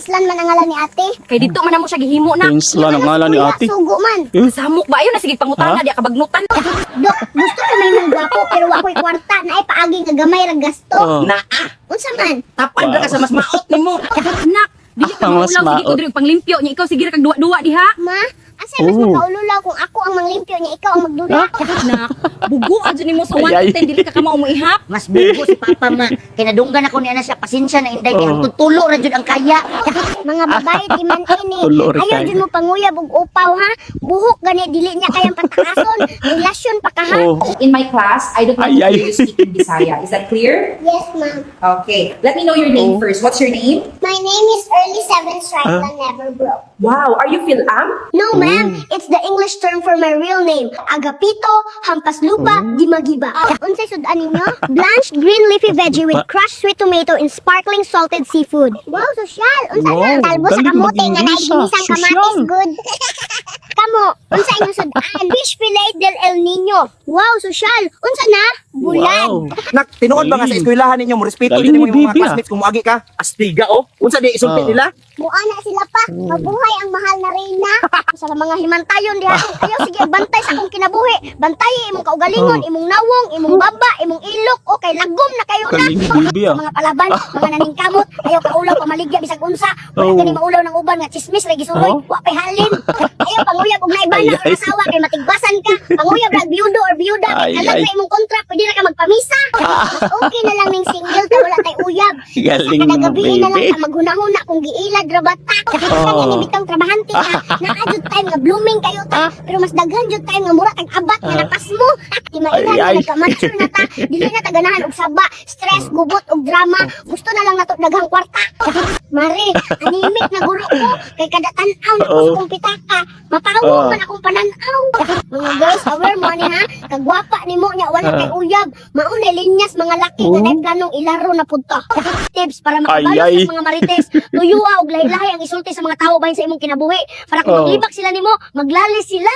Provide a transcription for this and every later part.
Pinslan man ang ngalan ni ate. Kay dito man namo siya gihimo na. Pinslan ang ngalan ni ate. Sugo man. Samok ba ayo na sige pangutana di kabagnutan. Dok, gusto ko may mga gwapo pero wako'y kwarta na ay paagi nga gamay ra gasto. Unsa man? Tapad ra ka sa mas maot nimo. Nak, dili ka Ang mas maulaw sige ko maot. diri panglimpyo nya ikaw sige ra kag duwa-duwa diha. Ma, asa mas makaululaw kung ako ang manglimpyo niya, ikaw ang magdula. Nak, bugo adyo nimo sa Ay, ay. 1 to 10 dili ka kamo umuihap. Mas bugo si Papa ma. Kinadunggan ako niya na siya pasensya na inday kay tutulo ra jud ang kaya. Mga babae di man ini. Tulo rin Ayaw kayo. din mo panguyab og upaw ha. Buhok gani dili niya kayang patakason. Relasyon pa ka ha. In my class, I don't want Ay, to ay. hear you speak in Bisaya. Is that clear? Yes, ma'am. Okay. Let me know your name first. What's your name? My name is Early Seven Strike that never broke. Wow. Are you Phil-Am? No, ma'am. It's the English term for my real name. Agapito, Hampas Lupa, Dimagiba. Unsay sudan ninyo? Blanched green leafy veggie with crushed sweet tomato in sparkling salted seafood. Wow, sosyal. Unsa Wow, na? Talbo sa galing kamote nga mag-English, naiginisang sosyal. kamatis good. Kamo, unsa inyong sudan? Fish fillet del El Nino. Wow, sosyal. Unsa na? Bulan. Wow. Nak, tinuod ba nga sa Galing. eskwelahan ninyo mo respeto Galing din mo ni yung mga Bibi, classmates kung muagi ka? Astiga oh. Unsa di isulti nila? Buana sila pa. Mabuhay ang mahal na reyna. Sa mga himantayon diha. Ayaw sige bantay sa akong kinabuhi. Bantay imong kaugalingon, imong nawong, imong baba, imong ilok o kay lagom na kayo na. Galing ni Bibi, ah. Mga palaban, mga naningkamot, ayaw ka ulaw pamaligya bisag unsa. Wala gani maulaw ng uban nga chismis ra gisuloy. Wa pay halin. Ayaw panguyab og naibana Ay, ay. ang asawa kay matigbasan ka. Panguyab ra biyudo or biyuda. Ay, Alam ay. na imong kontra, pwede na ka magpamisa. Mas okay na lang ning single kay wala tay uyab. Galing Kada mo, gabi na lang baby. ka maghuna-huna kung giilad ra bata. Kanya ni bitang trabahante ka. Naadjud time nga blooming kayo ta. Pero mas daghan jud time nga mura kag abat nga napas mo. Di mailan Ay, ay. na nagka-mature na ta. Dili na ta ganahan og saba, stress, gubot og drama. Gusto na lang nato daghang kwarta. Mare, animik na guro ko kay kada tan-aw na ko sa kong pitaka. Mapawag man akong pananaw. Mga girls, aware mo ni ha. Kagwapa nimo nya wala kay uyab. Maunay linyas mga laki nga dahil ganong ilaro na punta. Tips para makabalo Ay, ay. sa mga marites. Tuyuwa og lahi-lahi ang isulti sa mga tao bahin sa imong kinabuhi. Para kung maglibak sila nimo, maglalis sila.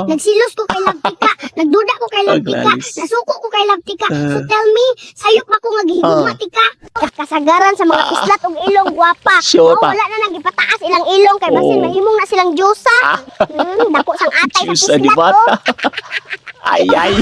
Nagsilos ko kay Labtika. Nagduda ko kay Labtika. Maglalis. Nasuko ko kay Labtika. So tell me, sayop ba ko nga gihigugma tika? Kasagaran sa mga islat og ilong gwapa. Sure Oh, pa. wala na nagipataas ilang ilong kay basin mahimong na silang Diyosa. Dako sang atay sa Diyos sa kislat dibata. oh. Ay, ay.